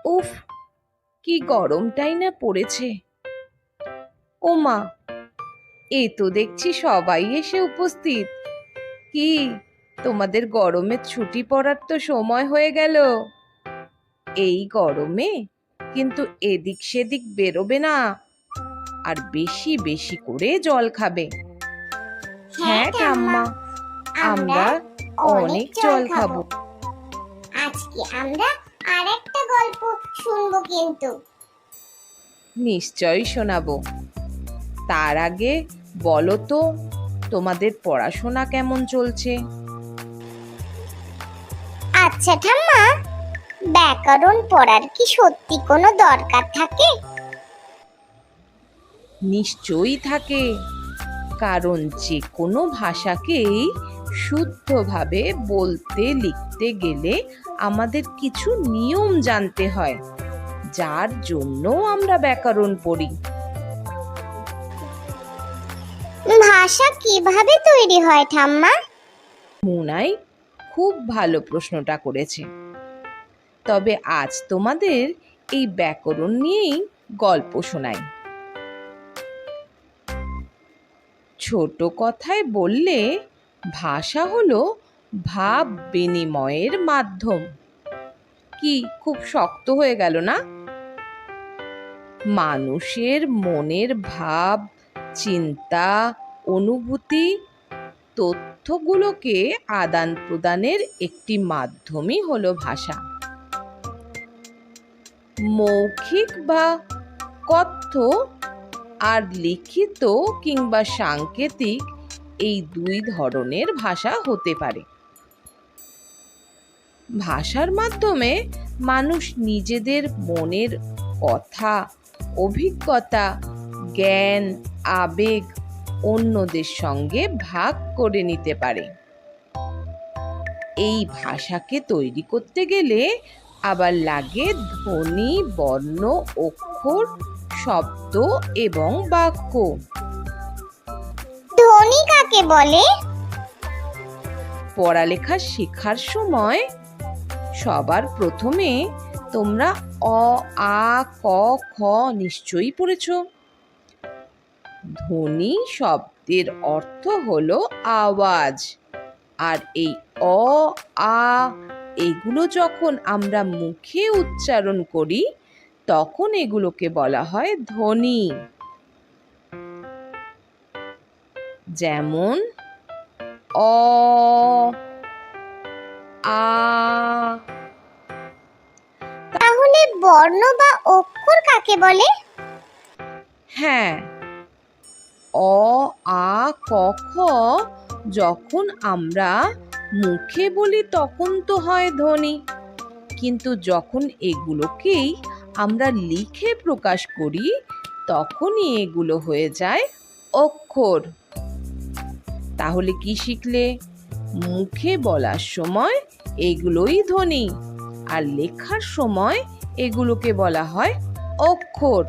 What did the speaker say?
উফ, কি গরমটাই না পড়েছে। ও মা, এ তো দেখছি সবাই এসে উপস্থিত। কি, তোমাদের গরমের ছুটি পড়ার তো সময় হয়ে গেল। এই গরমে কিন্তু এদিক সেদিক বেরোবে না, আর বেশি বেশি করে জল খাবে। হ্যাঁ ঠাম্মা, আমরা অনেক জল খাবো। আজকে আমরা আরেকটা গল্প শুনবো কিন্তু। নিশ্চয়ই শোনাবো। তার আগে বলো তো, তোমাদের পড়াশোনা কেমন চলছে? আচ্ছা ঠাম্মা, ব্যাকরণ পড়ার কি সত্যি কোনো দরকার থাকে? নিশ্চয়ই থাকে, কারণ যে কোনো ভাষাকেই শুদ্ধভাবে বলতে লিখতে গেলে আমাদের কিছু নিয়ম জানতে হয়, যার জন্য আমরা ব্যাকরণ পড়ি। ভাষা কিভাবে তৈরি হয় ঠাম্মা? মুনাই খুব ভালো প্রশ্নটা করেছে। তবে আজ তোমাদের এই ব্যাকরণ নিয়েই গল্প শোনাই। ছোট কথায় বললে, ভাষা হলো ভাব বিনিময়ের মাধ্যম। কি খুব শক্ত হয়ে গেল না? মানুষের মনের ভাব, চিন্তা, অনুভূতি, তথ্যগুলোকে আদান প্রদানের একটি মাধ্যমই হলো ভাষা। মৌখিক বা কথ্য আর লিখিত কিংবা সাংকেতিক, এই দুই ধরনের ভাষা হতে পারে। ভাষার মাধ্যমে মানুষ নিজেদের মনের কথা, অভিজ্ঞতা, জ্ঞান, আবেগ অন্যদের সঙ্গে ভাগ করে নিতে পারে। এই ভাষাকে তৈরি করতে গেলে আবার লাগে ধ্বনি, বর্ণ, অক্ষর, শব্দ এবং বাক্য। ধ্বনি কাকে বলে? পড়ালেখা শেখার সময় সবার প্রথমে তোমরা অ, আ, ক, খ নিশ্চয়ই পড়েছ। ধ্বনি শব্দের অর্থ হলো আওয়াজ, আর এই অ, আ এগুলো যখন আমরা মুখে উচ্চারণ করি তখন এগুলোকে বলা হয় ধ্বনি। যেমন অ, আ। তাহলে বর্ণ বা অক্ষর কাকে বলে? হ্যাঁ, অ, আ, ক, খ যখন আমরা মুখে বলি তখন তো হয় ধ্বনি, কিন্তু যখন এগুলোকেই আমরা লিখে প্রকাশ করি তখনই এগুলো হয়ে যায় অক্ষর। তাহলে কি শিখলে? মুখে বলার সময় এগুলোই ধ্বনি, আর লেখার সময় এগুলোকে বলা হয় অক্ষর।